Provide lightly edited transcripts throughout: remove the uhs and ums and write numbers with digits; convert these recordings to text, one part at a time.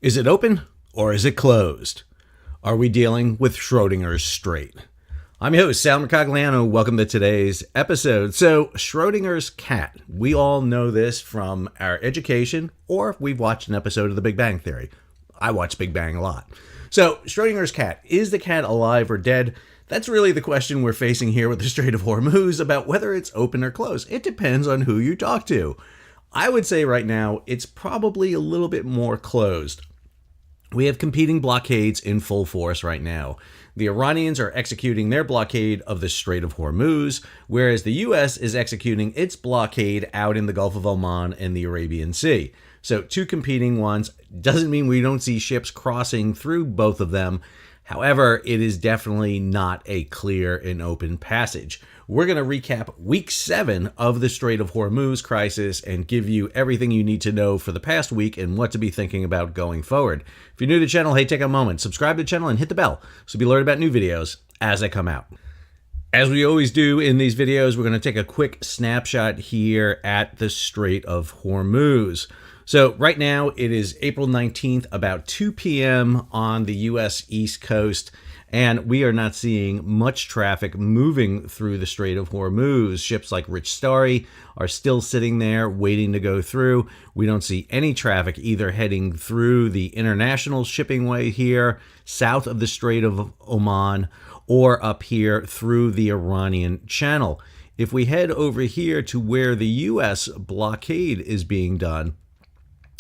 Is it open or is it closed? Are we dealing with Schrödinger's Strait? I'm your host, Sal Mercogliano. Welcome to today's episode. So, Schrödinger's cat. We all know this from our education, or we've watched an episode of The Big Bang Theory. I watch Big Bang a lot. So, Schrödinger's cat. Is the cat alive or dead? That's really the question we're facing here with the Strait of Hormuz about whether it's open or closed. It depends on who you talk to. I would say right now, it's probably a little bit more closed. We have competing blockades in full force right now. The Iranians are executing their blockade of the Strait of Hormuz, whereas the U.S. is executing its blockade out in the Gulf of Oman and the Arabian Sea. So two competing ones. Doesn't mean we don't see ships crossing through both of them. However, it is definitely not a clear and open passage. We're going to recap week 7 of the Strait of Hormuz crisis and give you everything you need to know for the past week and what to be thinking about going forward. If you're new to the channel, hey, take a moment, subscribe to the channel and hit the bell so be alerted about new videos as they come out. As we always do in these videos, we're going to take a quick snapshot here at the Strait of Hormuz. So right now it is April 19th, about 2 p.m. on the U.S. East Coast, and we are not seeing much traffic moving through the Strait of Hormuz. Ships like Rich Starry are still sitting there waiting to go through. We don't see any traffic either heading through the international shipping way here, south of the Strait of Oman, or up here through the Iranian Channel. If we head over here to where the U.S. blockade is being done,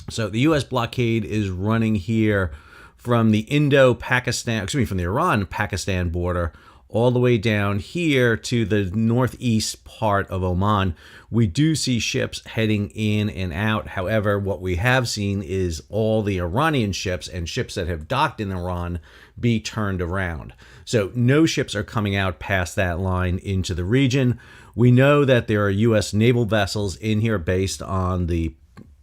so the U.S. blockade is running here from the from the Iran-Pakistan border all the way down here to the northeast part of Oman. We do see ships heading in and out. However, what we have seen is all the Iranian ships and ships that have docked in Iran be turned around. So no ships are coming out past that line into the region. We know that there are U.S. naval vessels in here based on the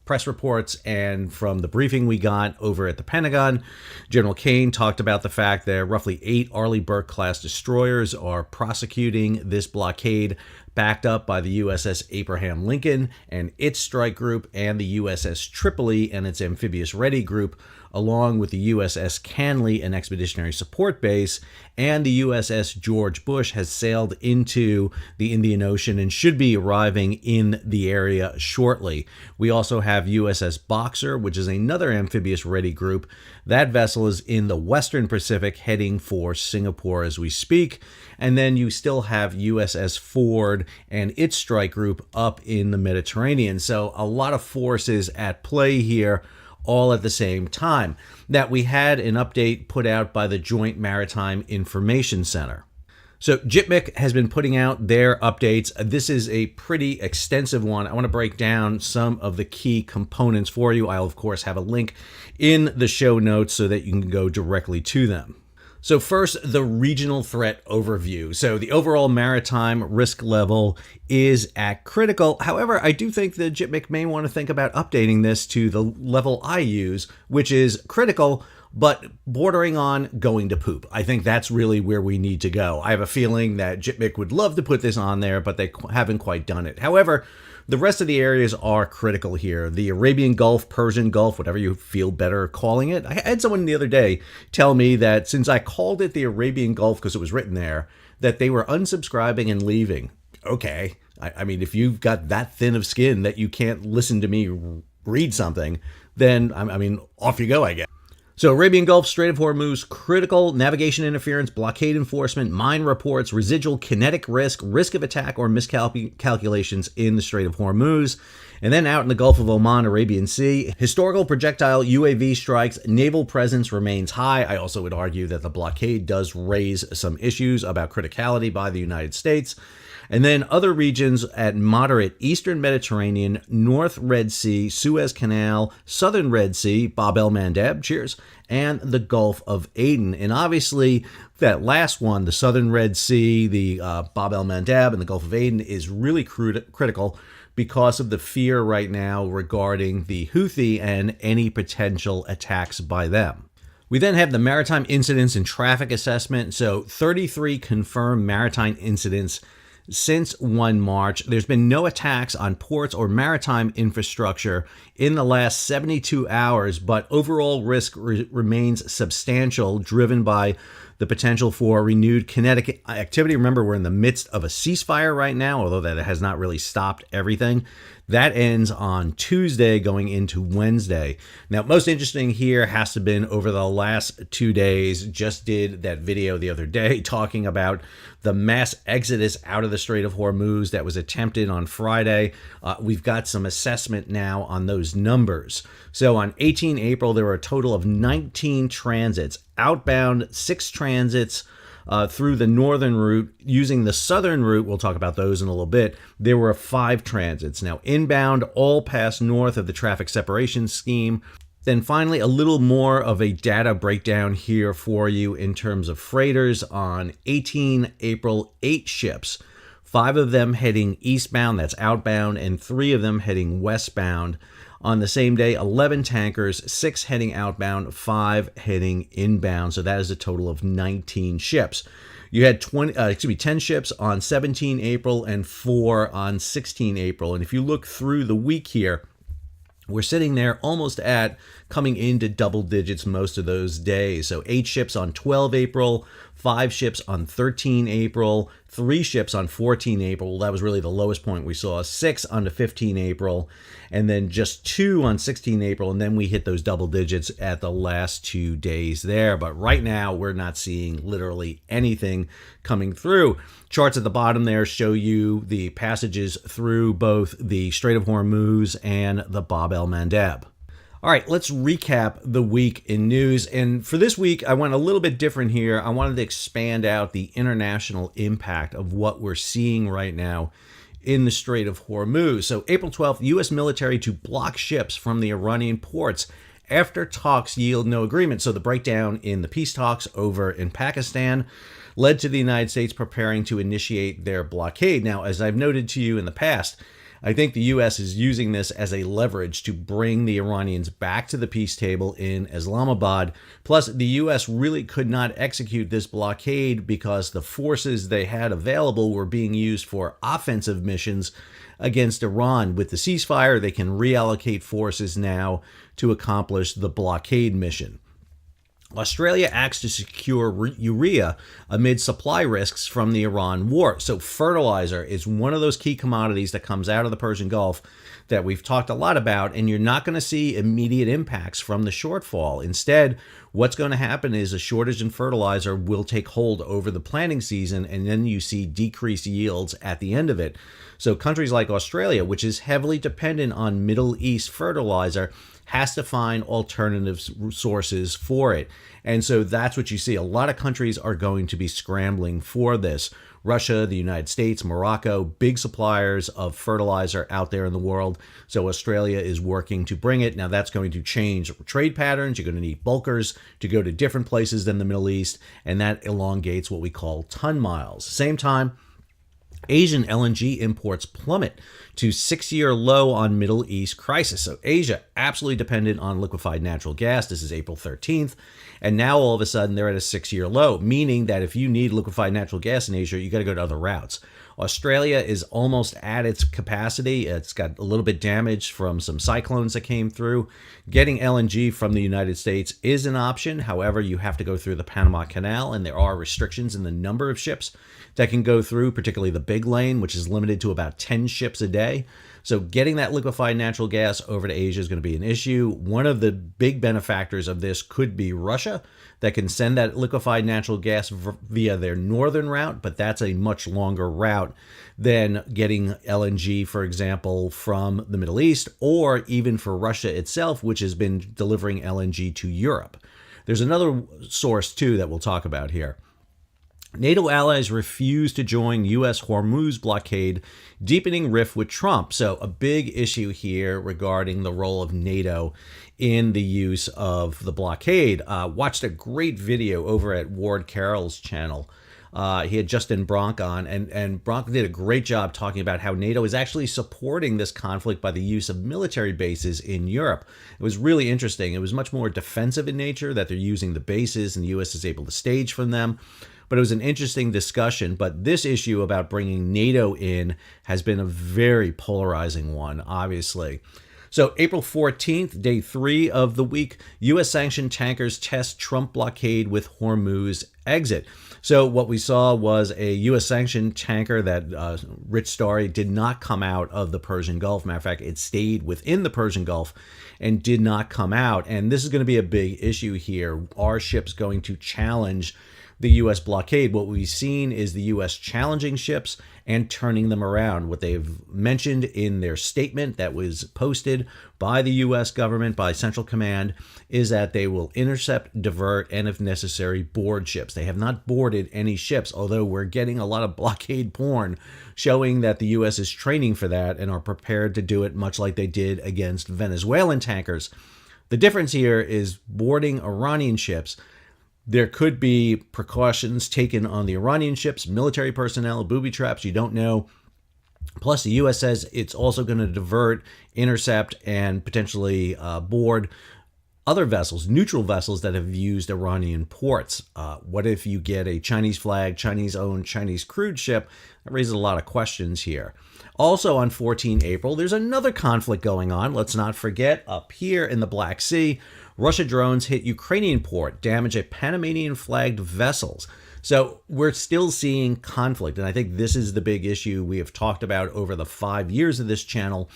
press reports and from the briefing we got over at the Pentagon. General Kane talked about the fact that roughly 8 Arleigh Burke-class destroyers are prosecuting this blockade, backed up by the USS Abraham Lincoln and its strike group, and the USS Tripoli and its amphibious ready group, along with the USS Canley, an expeditionary support base, and the USS George Bush has sailed into the Indian Ocean and should be arriving in the area shortly. We also have USS Boxer, which is another amphibious ready group. That vessel is in the Western Pacific heading for Singapore as we speak. And then you still have USS Ford and its strike group up in the Mediterranean. So a lot of forces at play here, all at the same time. That we had an update put out by the Joint Maritime Information Center. So JITMIC has been putting out their updates. This is a pretty extensive one. I want to break down some of the key components for you. I'll, of course, have a link in the show notes so that you can go directly to them. So first, the regional threat overview. So the overall maritime risk level is at critical. However, I do think that JITMIC may want to think about updating this to the level I use, which is critical, but bordering on going to poop. I think that's really where we need to go. I have a feeling that JITMIC would love to put this on there, but they haven't quite done it. However, the rest of the areas are critical here. The Arabian Gulf, Persian Gulf, whatever you feel better calling it. I had someone the other day tell me that since I called it the Arabian Gulf because it was written there, that they were unsubscribing and leaving. Okay. I mean, if you've got that thin of skin that you can't listen to me read something, then, I mean, off you go, I guess. So Arabian Gulf, Strait of Hormuz, critical navigation interference, blockade enforcement, mine reports, residual kinetic risk, risk of attack or miscalculations in the Strait of Hormuz. And then out in the Gulf of Oman, Arabian Sea, historical projectile UAV strikes, naval presence remains high. I also would argue that the blockade does raise some issues about criticality by the United States. And then other regions at moderate Eastern Mediterranean, North Red Sea, Suez Canal, Southern Red Sea, Bab el-Mandeb, cheers, and the Gulf of Aden. And obviously, that last one, the Southern Red Sea, the Bab el-Mandeb, and the Gulf of Aden is really critical because of the fear right now regarding the Houthi and any potential attacks by them. We then have the maritime incidents and traffic assessment. So 33 confirmed maritime incidents Since 1 March, there's been no attacks on ports or maritime infrastructure in the last 72 hours, but overall risk remains substantial, driven by the potential for renewed kinetic activity. Remember, we're in the midst of a ceasefire right now, although that has not really stopped everything. That ends on Tuesday going into Wednesday. Now, most interesting here has to have been over the last 2 days. Just did that video the other day talking about the mass exodus out of the Strait of Hormuz that was attempted on Friday. We've got some assessment now on those numbers. So on 18 April, there were a total of 19 transits. Outbound, 6 transits. Through the northern route. Using the southern route, we'll talk about those in a little bit, there were 5 transits. Now, inbound, all passed north of the traffic separation scheme. Then finally, a little more of a data breakdown here for you in terms of freighters. On 18 April, 8 ships, 5 of them heading eastbound, that's outbound, and 3 of them heading westbound. On the same day, 11 tankers, 6 heading outbound, 5 heading inbound. So that is a total of 19 ships. You had 10 ships on 17 April and 4 on 16 April. And if you look through the week here, we're sitting there almost at coming into double digits most of those days. So 8 ships on 12 April, 5 ships on 13 April, 3 ships on 14 April. That was really the lowest point we saw. 6 on the 15 April, and then just 2 on 16 April. And then we hit those double digits at the last 2 days there. But right now, we're not seeing literally anything coming through. Charts at the bottom there show you the passages through both the Strait of Hormuz and the Bab el-Mandeb. All right, let's recap the week in news. And for this week, I went a little bit different here. I wanted to expand out the international impact of what we're seeing right now in the Strait of Hormuz. So April 12th, U.S. military to block ships from the Iranian ports after talks yield no agreement. So the breakdown in the peace talks over in Pakistan led to the United States preparing to initiate their blockade. Now, as I've noted to you in the past, I think the U.S. is using this as a leverage to bring the Iranians back to the peace table in Islamabad. Plus, the U.S. really could not execute this blockade because the forces they had available were being used for offensive missions against Iran. With the ceasefire, they can reallocate forces now to accomplish the blockade mission. Australia acts to secure urea amid supply risks from the Iran war. So fertilizer is one of those key commodities that comes out of the Persian Gulf that we've talked a lot about, and you're not going to see immediate impacts from the shortfall. Instead, what's going to happen is a shortage in fertilizer will take hold over the planting season, and then you see decreased yields at the end of it. So countries like Australia, which is heavily dependent on Middle East fertilizer, has to find alternative sources for it. And so that's what you see. A lot of countries are going to be scrambling for this. Russia, the United States, Morocco, big suppliers of fertilizer out there in the world. So Australia is working to bring it. Now that's going to change trade patterns. You're going to need bulkers to go to different places than the Middle East, and that elongates what we call ton miles. Same time, Asian LNG imports plummet to 6-year low on Middle East crisis. So Asia, absolutely dependent on liquefied natural gas. This is April 13th. And now all of a sudden they're at a 6-year low, meaning that if you need liquefied natural gas in Asia, you got to go to other routes. Australia is almost at its capacity. It's got a little bit damaged from some cyclones that came through. Getting LNG from the United States is an option. However, you have to go through the Panama Canal, and there are restrictions in the number of ships that can go through, particularly the big lane, which is limited to about 10 ships a day. So getting that liquefied natural gas over to Asia is going to be an issue. One of the big benefactors of this could be Russia, that can send that liquefied natural gas via their northern route, but that's a much longer route than getting LNG, for example, from the Middle East, or even for Russia itself, which has been delivering LNG to Europe. There's another source, too, that we'll talk about here. NATO allies refuse to join U.S. Hormuz blockade, deepening rift with Trump. So a big issue here regarding the role of NATO in the use of the blockade. Watched a great video over at Ward Carroll's channel. He had Justin Bronk on, and Bronk did a great job talking about how NATO is actually supporting this conflict by the use of military bases in Europe. It was really interesting. It was much more defensive in nature, that they're using the bases and the U.S. is able to stage from them. But it was an interesting discussion. But this issue about bringing NATO in has been a very polarizing one, obviously. So April 14th, day 3 of the week, U.S. sanctioned tankers test Trump blockade with Hormuz exit. So what we saw was a U.S. sanctioned tanker, that Rich Story, did not come out of the Persian Gulf. Matter of fact, it stayed within the Persian Gulf and did not come out. And this is going to be a big issue here. Are ships going to challenge the U.S. blockade? What we've seen is the U.S. challenging ships and turning them around. What they've mentioned in their statement that was posted by the U.S. government, by Central Command, is that they will intercept, divert, and if necessary, board ships. They have not boarded any ships, although we're getting a lot of blockade porn showing that the U.S. is training for that and are prepared to do it, much like they did against Venezuelan tankers. The difference here is boarding Iranian ships. There could be precautions taken on the Iranian ships, military personnel, booby traps, you don't know. Plus, the U.S. says it's also going to divert, intercept, and potentially board other vessels, neutral vessels that have used Iranian ports. What if you get a Chinese flag, Chinese-owned, Chinese-crewed ship? That raises a lot of questions here. Also on 14 April, there's another conflict going on. Let's not forget, up here in the Black Sea, Russia drones hit Ukrainian port, damage a Panamanian-flagged vessels. So we're still seeing conflict, and I think this is the big issue we have talked about over the 5 years of this channel,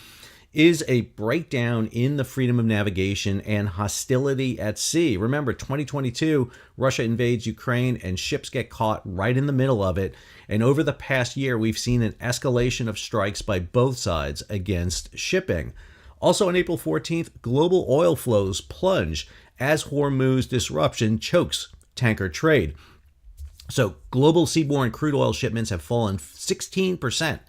is a breakdown in the freedom of navigation and hostility at sea. Remember, 2022, Russia invades Ukraine and ships get caught right in the middle of it. And over the past year, we've seen an escalation of strikes by both sides against shipping. Also on April 14th, global oil flows plunge as Hormuz disruption chokes tanker trade. So global seaborne crude oil shipments have fallen 16%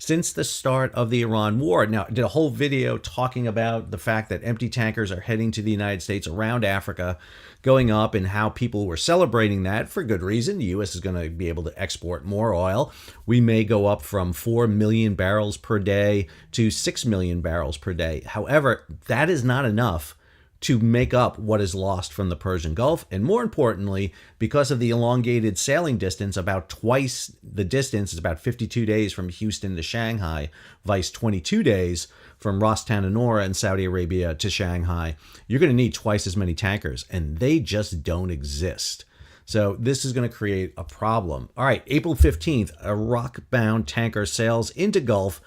since the start of the Iran war. Now, I did a whole video talking about the fact that empty tankers are heading to the United States around Africa, going up, and how people were celebrating that for good reason. The U.S. is going to be able to export more oil. We may go up from 4 million barrels per day to 6 million barrels per day. However, that is not enough to make up what is lost from the Persian Gulf. And more importantly, because of the elongated sailing distance, about twice the distance, is about 52 days from Houston to Shanghai, vice 22 days from Ras Tanura in Saudi Arabia to Shanghai, you're going to need twice as many tankers, and they just don't exist. So this is going to create a problem. All right, April 15th, a Iraq-bound tanker sails into Gulf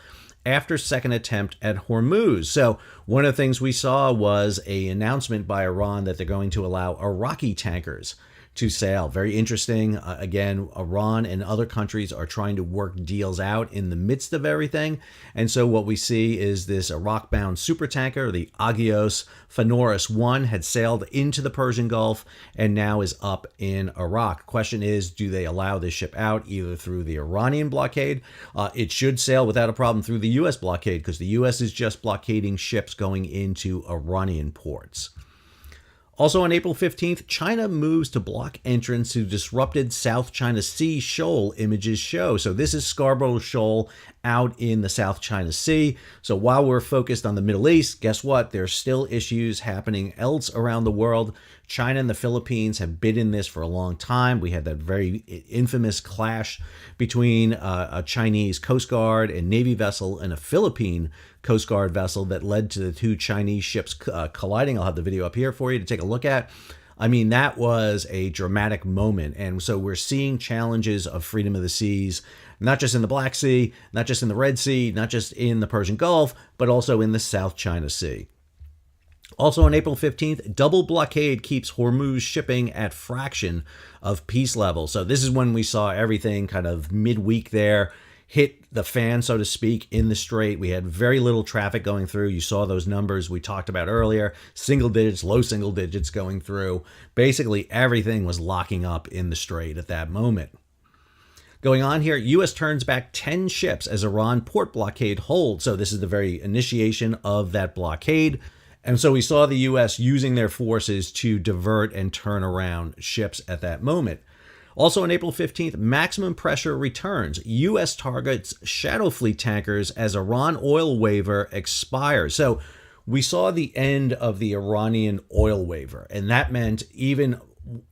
after second attempt at Hormuz. So one of the things we saw was an announcement by Iran that they're going to allow Iraqi tankers to sail. Very interesting. Again, Iran and other countries are trying to work deals out in the midst of everything. And so what we see is this Iraq-bound supertanker, the Agios Fanoris 1, had sailed into the Persian Gulf and now is up in Iraq. Question is, do they allow this ship out either through the Iranian blockade? It should sail without a problem through the U.S. blockade, because the U.S. is just blockading ships going into Iranian ports. Also on April 15th, China moves to block entrance to disrupted South China Sea shoal, images show. So this is Scarborough Shoal out in the South China Sea. So while we're focused on the Middle East, guess what? There's still issues happening else around the world. China and the Philippines have been in this for a long time. We had that very infamous clash between a Chinese Coast Guard and Navy vessel and a Philippine Coast Guard vessel that led to the two Chinese ships colliding. I'll have the video up here for you to take a look at. I mean, that was a dramatic moment. And so we're seeing challenges of freedom of the seas, not just in the Black Sea, not just in the Red Sea, not just in the Persian Gulf, but also in the South China Sea. Also on April 15th, double blockade keeps Hormuz shipping at fraction of peace level. So this is when we saw everything kind of midweek there hit the fan, so to speak, in the strait. We had very little traffic going through. You saw those numbers we talked about earlier, single digits, low single digits going through. Basically, everything was locking up in the strait at that moment. Going on here, U.S. turns back 10 ships as Iran port blockade holds. So this is the very initiation of that blockade. And so we saw the U.S. using their forces to divert and turn around ships at that moment. Also on April 15th, maximum pressure returns. U.S. targets shadow fleet tankers as Iran oil waiver expires. So we saw the end of the Iranian oil waiver, and that meant even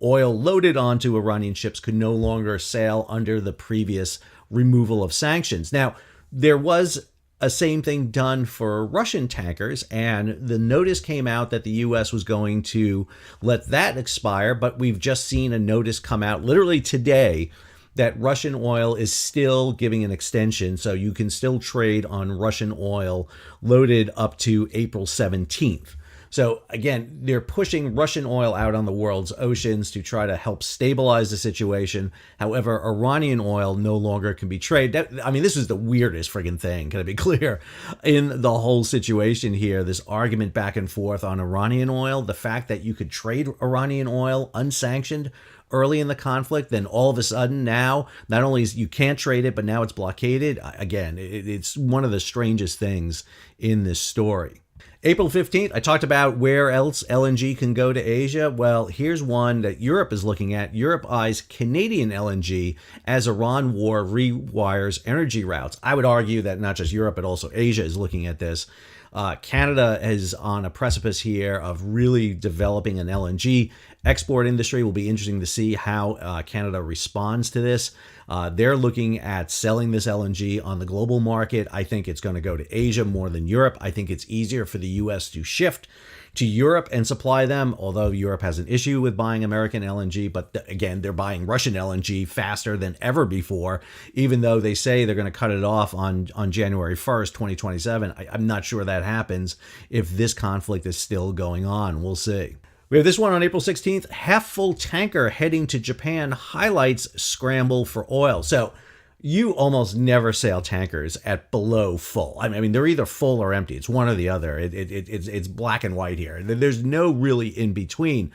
oil loaded onto Iranian ships could no longer sail under the previous removal of sanctions. Now, there was a same thing done for Russian tankers, and the notice came out that the U.S. was going to let that expire, but we've just seen a notice come out literally today that Russian oil is still giving an extension, so you can still trade on Russian oil loaded up to April 17th. So again, they're pushing Russian oil out on the world's oceans to try to help stabilize the situation. However, Iranian oil no longer can be traded. This is the weirdest friggin' thing, can I be clear, in the whole situation here, this argument back and forth on Iranian oil, the fact that you could trade Iranian oil unsanctioned early in the conflict, then all of a sudden now, not only is you can't trade it, but now it's blockaded. Again, it's one of the strangest things in this story. April 15th, I talked about where else LNG can go to Asia. Well, here's one that Europe is looking at. Europe eyes Canadian LNG as Iran war rewires energy routes. I would argue that not just Europe, but also Asia is looking at this. Canada is on a precipice here of really developing an LNG export industry. It will be interesting to see how Canada responds to this. They're looking at selling this LNG on the global market. I think it's going to go to Asia more than Europe. I think it's easier for the U.S. to shift to Europe and supply them, although Europe has an issue with buying American LNG. But again, they're buying Russian LNG faster than ever before, even though they say they're going to cut it off on January 1st, 2027. I'm not sure that happens if this conflict is still going on. We'll see. We have this one on April 16th. Half-full tanker heading to Japan highlights scramble for oil. So you almost never sail tankers at below full. I mean, they're either full or empty. It's one or the other. It's black and white here. There's no really in between.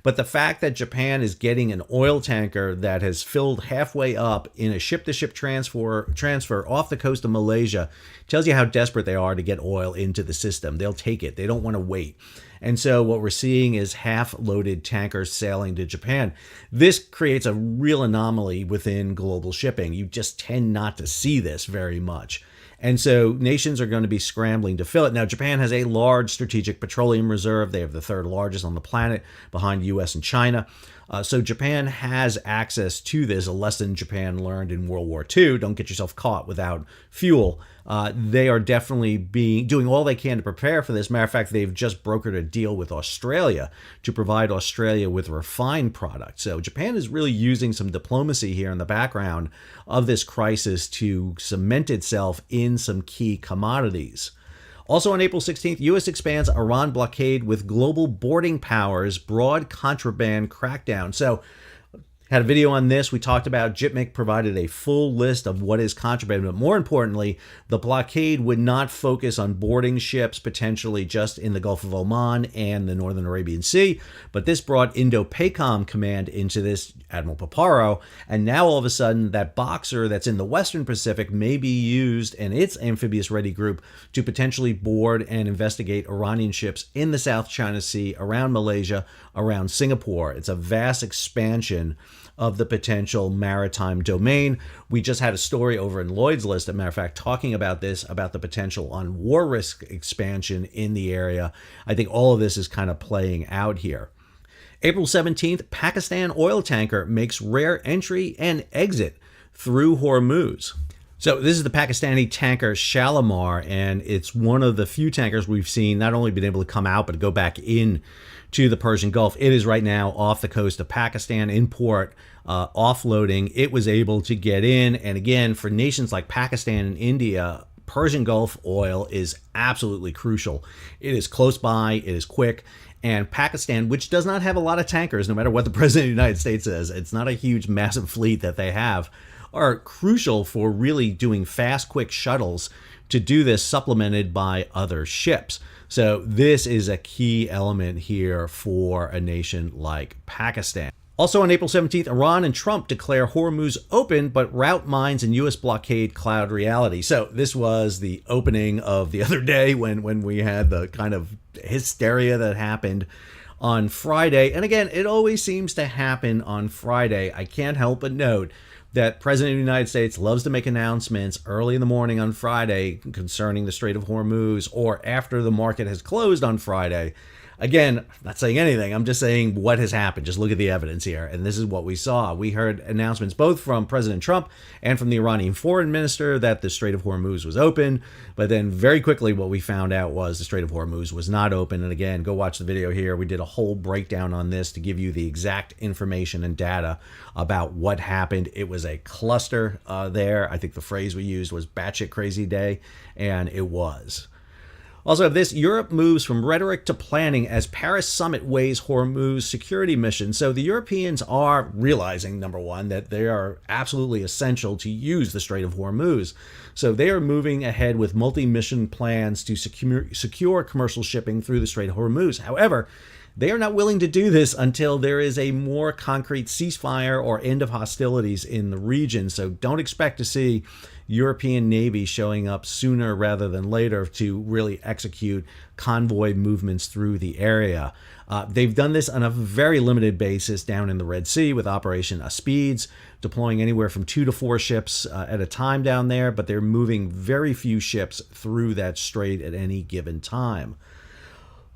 But the fact that Japan is getting an oil tanker that has filled halfway up in a ship-to-ship transfer off the coast of Malaysia tells you how desperate they are to get oil into the system. They'll take it. They don't want to wait. And so what we're seeing is half-loaded tankers sailing to Japan. This creates a real anomaly within global shipping. You just tend not to see this very much. And so nations are going to be scrambling to fill it. Now, Japan has a large strategic petroleum reserve. They have the third largest on the planet behind U.S. and China. So Japan has access to this, a lesson Japan learned in World War II. Don't get yourself caught without fuel. They are definitely doing all they can to prepare for this. Matter of fact, they've just brokered a deal with Australia to provide Australia with refined products. So Japan is really using some diplomacy here in the background of this crisis to cement itself in some key commodities. Also on April 16th, U.S. expands Iran blockade with global boarding powers, broad contraband crackdown. So had a video on this. We talked about JITMIC provided a full list of what is contraband, but more importantly, the blockade would not focus on boarding ships potentially just in the Gulf of Oman and the Northern Arabian Sea, but this brought Indo-PACOM command into this, Admiral Paparo, and now all of a sudden that boxer that's in the Western Pacific may be used and its amphibious ready group to potentially board and investigate Iranian ships in the South China Sea, around Malaysia, around Singapore. It's a vast expansion of the potential maritime domain. We just had a story over in Lloyd's List, as a matter of fact, talking about this, about the potential on war risk expansion in the area. I think all of this is kind of playing out here. April 17th, Pakistan oil tanker makes rare entry and exit through Hormuz. So this is the Pakistani tanker Shalimar, and it's one of the few tankers we've seen not only been able to come out, but go back in to the Persian Gulf. It is right now off the coast of Pakistan in port, offloading. It was able to get in. And again, for nations like Pakistan and India, Persian Gulf oil is absolutely crucial. It is close by, it is quick. And Pakistan, which does not have a lot of tankers, no matter what the President of the United States says, it's not a huge, massive fleet that they have, are crucial for really doing fast, quick shuttles to do this, supplemented by other ships. So this is a key element here for a nation like Pakistan. Also on April 17th, Iran and Trump declare Hormuz open, but route mines and U.S. blockade cloud reality. So this was the opening of the other day when we had the kind of hysteria that happened on Friday. And again, it always seems to happen on Friday. I can't help but note that President of the United States loves to make announcements early in the morning on Friday concerning the Strait of Hormuz, or after the market has closed on Friday. again, not saying anything. I'm just saying what has happened. Just look at the evidence here. And this is what we saw. We heard announcements both from President Trump and from the Iranian foreign minister that the Strait of Hormuz was open. But then very quickly, what we found out was the Strait of Hormuz was not open. And again, go watch the video here. We did a whole breakdown on this to give you the exact information and data about what happened. It was a cluster there. I think the phrase we used was batshit crazy day, and it was. Also, this Europe moves from rhetoric to planning as Paris summit weighs Hormuz security mission. So the Europeans are realizing, number one, that they are absolutely essential to use the Strait of Hormuz. So they are moving ahead with multi-mission plans to secure commercial shipping through the Strait of Hormuz. However, they are not willing to do this until there is a more concrete ceasefire or end of hostilities in the region. So don't expect to see European Navy showing up sooner rather than later to really execute convoy movements through the area. They've done this on a very limited basis down in the Red Sea with Operation Speeds, deploying anywhere from 2 to 4 ships at a time down there, but they're moving very few ships through that strait at any given time.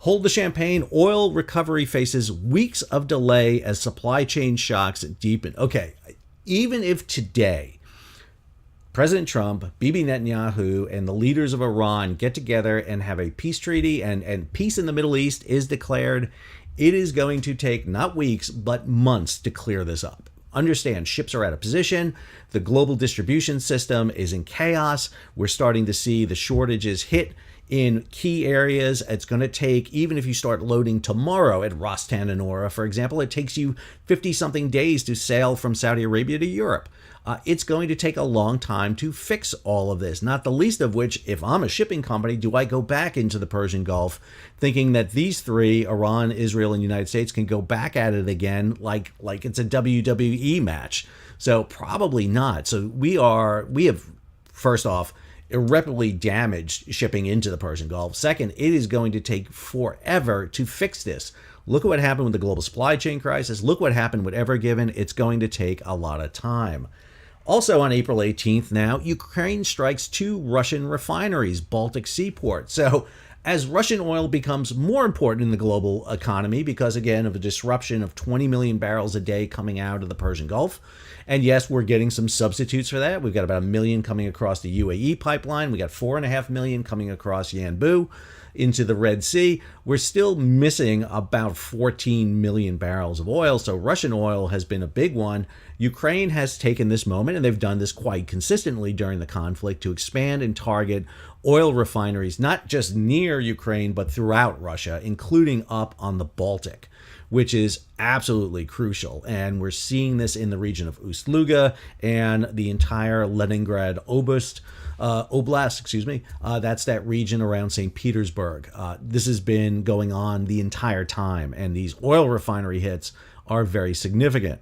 Hold the champagne. Oil recovery faces weeks of delay as supply chain shocks deepen. Okay, even if today President Trump, Bibi Netanyahu, and the leaders of Iran get together and have a peace treaty and peace in the Middle East is declared, it is going to take not weeks, but months to clear this up. Understand, ships are out of position. The global distribution system is in chaos. We're starting to see the shortages hit in key areas. It's going to take, even if you start loading tomorrow at Ras Tanura, for example, it takes you 50-something days to sail from Saudi Arabia to Europe. It's going to take a long time to fix all of this, not the least of which, if I'm a shipping company, do I go back into the Persian Gulf thinking that these three, Iran, Israel, and United States, can go back at it again like it's a WWE match? So probably not. So we have, first off, irreparably damaged shipping into the Persian Gulf. Second, it is going to take forever to fix this. Look at what happened with the global supply chain crisis. Look what happened with Ever Given. It's going to take a lot of time. Also on April 18th now, Ukraine strikes 2 Russian refineries, Baltic seaport. So as Russian oil becomes more important in the global economy because, again, of a disruption of 20 million barrels a day coming out of the Persian Gulf, and yes, we're getting some substitutes for that. We've got about 1 million coming across the UAE pipeline. We got 4.5 million coming across Yanbu into the Red Sea. We're still missing about 14 million barrels of oil. So Russian oil has been a big one. Ukraine has taken this moment, and they've done this quite consistently during the conflict, to expand and target oil refineries, not just near Ukraine, but throughout Russia, including up on the Baltic, which is absolutely crucial. And we're seeing this in the region of Ust-Luga and the entire Leningrad Oblast. That's that region around St. Petersburg. This has been going on the entire time, and these oil refinery hits are very significant.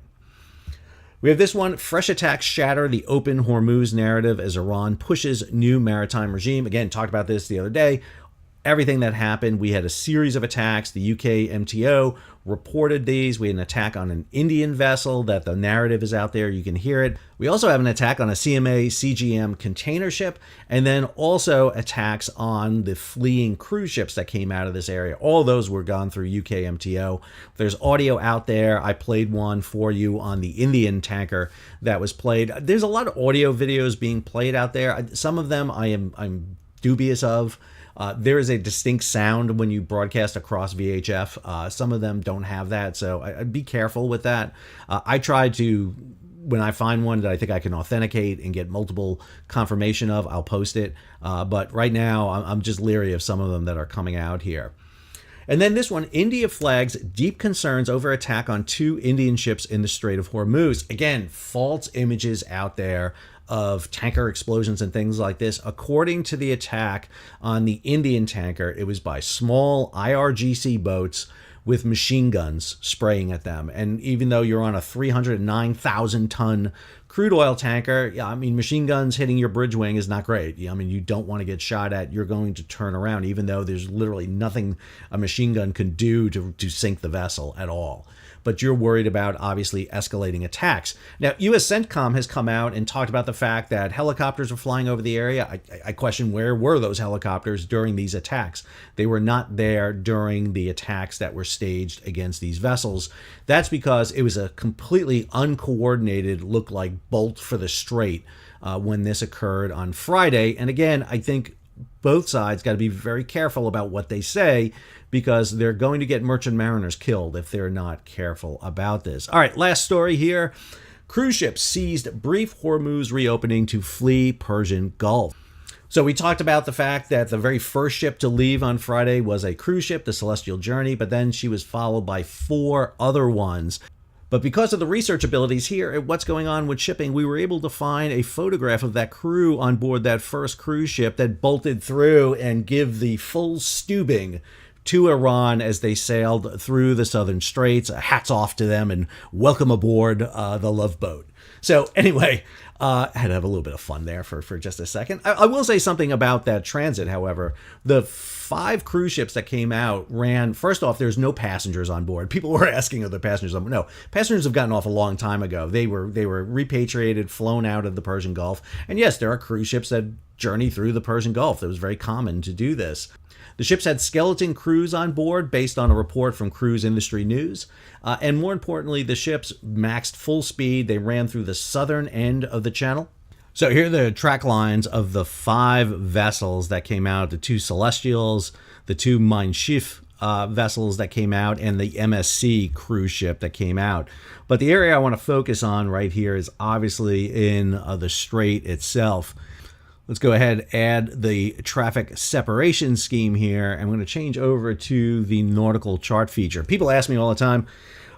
We have this one: fresh attacks shatter the open Hormuz narrative as Iran pushes new maritime regime. Again, talked about this the other day. Everything that happened, we had a series of attacks. The UK MTO reported these. We had an attack on an Indian vessel that the narrative is out there. You can hear it. We also have an attack on a CMA CGM container ship, and then also attacks on the fleeing cruise ships that came out of this area. All those were gone through UK MTO. There's audio out there. I played one for you on the Indian tanker that was played. There's a lot of audio videos being played out there. Some of them I'm dubious of. There is a distinct sound when you broadcast across VHF. Some of them don't have that, so I'd be careful with that. I try to, when I find one that I think I can authenticate and get multiple confirmation of, I'll post it. But right now, I'm just leery of some of them that are coming out here. And then this one: India flags deep concerns over attack on 2 Indian ships in the Strait of Hormuz. Again, false images out there of tanker explosions and things like this. According to the attack on the Indian tanker, it was by small IRGC boats with machine guns spraying at them. And even though you're on a 309,000 ton crude oil tanker, yeah, I mean, machine guns hitting your bridge wing is not great. I mean, you don't want to get shot at. You're going to turn around, even though there's literally nothing a machine gun can do to sink the vessel at all. But you're worried about, obviously, escalating attacks. Now, U.S. CENTCOM has come out and talked about the fact that helicopters are flying over the area. I question, where were those helicopters during these attacks? They were not there during the attacks that were staged against these vessels. That's because it was a completely uncoordinated, look like bolt for the strait when this occurred on Friday. And again, I think both sides got to be very careful about what they say, because they're going to get merchant mariners killed if they're not careful about this. All right, last story here. Cruise ships seized brief Hormuz reopening to flee Persian Gulf. So we talked about the fact that the very first ship to leave on Friday was a cruise ship, the Celestial Journey, but then she was followed by 4 other ones. But because of the research abilities here at What's Going On with Shipping, we were able to find a photograph of that crew on board that first cruise ship that bolted through and give the full stubing to Iran as they sailed through the southern straits. Hats off to them and welcome aboard the Love Boat. So anyway, I had to have a little bit of fun there for just a second. I will say something about that transit, however. The 5 cruise ships that came out ran, first off, there's no passengers on board. People were asking, are there passengers on board? No, passengers have gotten off a long time ago. They were repatriated, flown out of the Persian Gulf. And yes, there are cruise ships that journey through the Persian Gulf. It was very common to do this. The ships had skeleton crews on board based on a report from Cruise Industry News. And more importantly, the ships maxed full speed. They ran through the southern end of the channel. So here are the track lines of the 5 vessels that came out, the 2 Celestials, the 2 Mein Schiff vessels that came out, and the MSC cruise ship that came out. But the area I want to focus on right here is obviously in the strait itself. Let's go ahead and add the traffic separation scheme here. I'm going to change over to the nautical chart feature. People ask me all the time,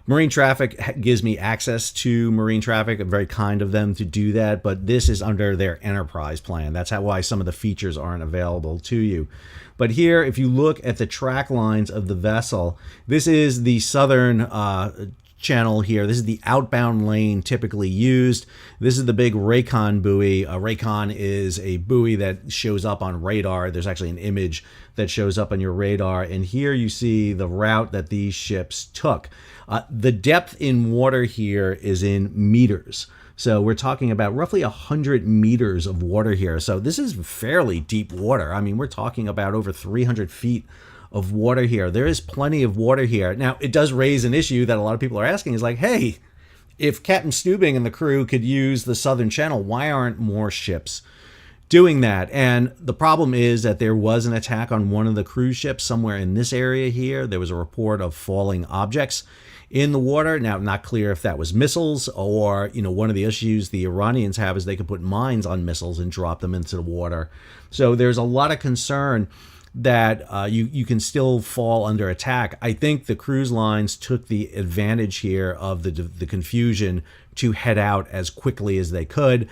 marine traffic gives me access to marine traffic. I'm very kind of them to do that, but this is under their enterprise plan. That's why some of the features aren't available to you. But here, if you look at the track lines of the vessel, this is the southern channel here. This is the outbound lane typically used. This is the big Raycon buoy. A Raycon is a buoy that shows up on radar. There's actually an image that shows up on your radar. And here you see the route that these ships took. The depth in water here is in meters. So we're talking about roughly 100 meters of water here. So this is fairly deep water. I mean, we're talking about over 300 feet of water here. There is plenty of water here. Now, it does raise an issue that a lot of people are asking is like, hey, if Captain Stubing and the crew could use the Southern Channel, why aren't more ships doing that? And the problem is that there was an attack on one of the cruise ships somewhere in this area here. There was a report of falling objects in the water. Now, not clear if that was missiles or, one of the issues the Iranians have is they can put mines on missiles and drop them into the water. So there's a lot of concern that you can still fall under attack. I think the cruise lines took the advantage here of the confusion to head out as quickly as they could.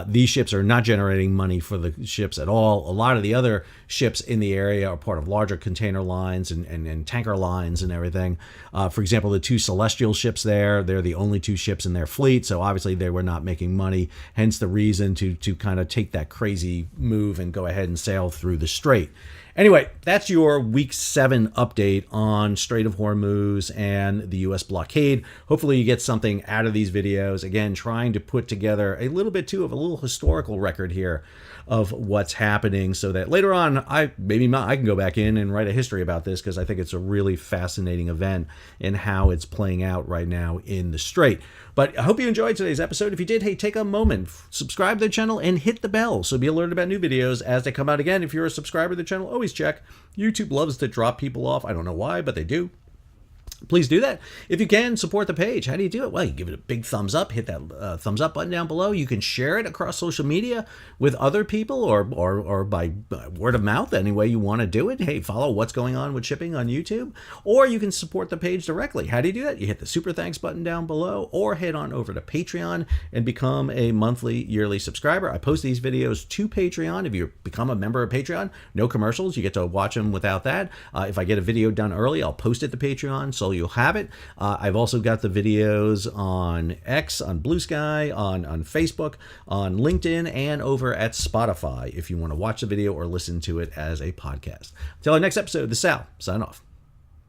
These ships are not generating money for the ships at all. A lot of the other ships in the area are part of larger container lines and tanker lines and everything. For example, the 2 Celestial ships they're the only 2 ships in their fleet, so obviously they were not making money, hence the reason to kind of take that crazy move and go ahead and sail through the strait. Anyway, that's your week 7 update on Strait of Hormuz and the U.S. blockade. Hopefully you get something out of these videos. Again, trying to put together a little bit too of a little historical record here of what's happening so that later on I can go back in and write a history about this, because I think it's a really fascinating event and how it's playing out right now in the strait. But I hope you enjoyed today's episode. If you did, hey, take a moment, subscribe to the channel and hit the bell so be alerted about new videos as they come out. Again, if you're a subscriber to the channel, always check. YouTube loves to drop people off. I don't know why, but they do. Please do that. If you can, support the page. How do you do it? Well, you give it a big thumbs up. Hit that thumbs up button down below. You can share it across social media with other people or by word of mouth, any way you want to do it. Hey, follow What's Going On with Shipping on YouTube. Or you can support the page directly. How do you do that? You hit the super thanks button down below or head on over to Patreon and become a monthly, yearly subscriber. I post these videos to Patreon. If you become a member of Patreon, no commercials. You get to watch them without that. If I get a video done early, I'll post it to Patreon. So so you'll have it. I've also got the videos on X, on Blue Sky, on Facebook, on LinkedIn, and over at Spotify if you want to watch the video or listen to it as a podcast. Until our next episode, this is Sal. Sign off.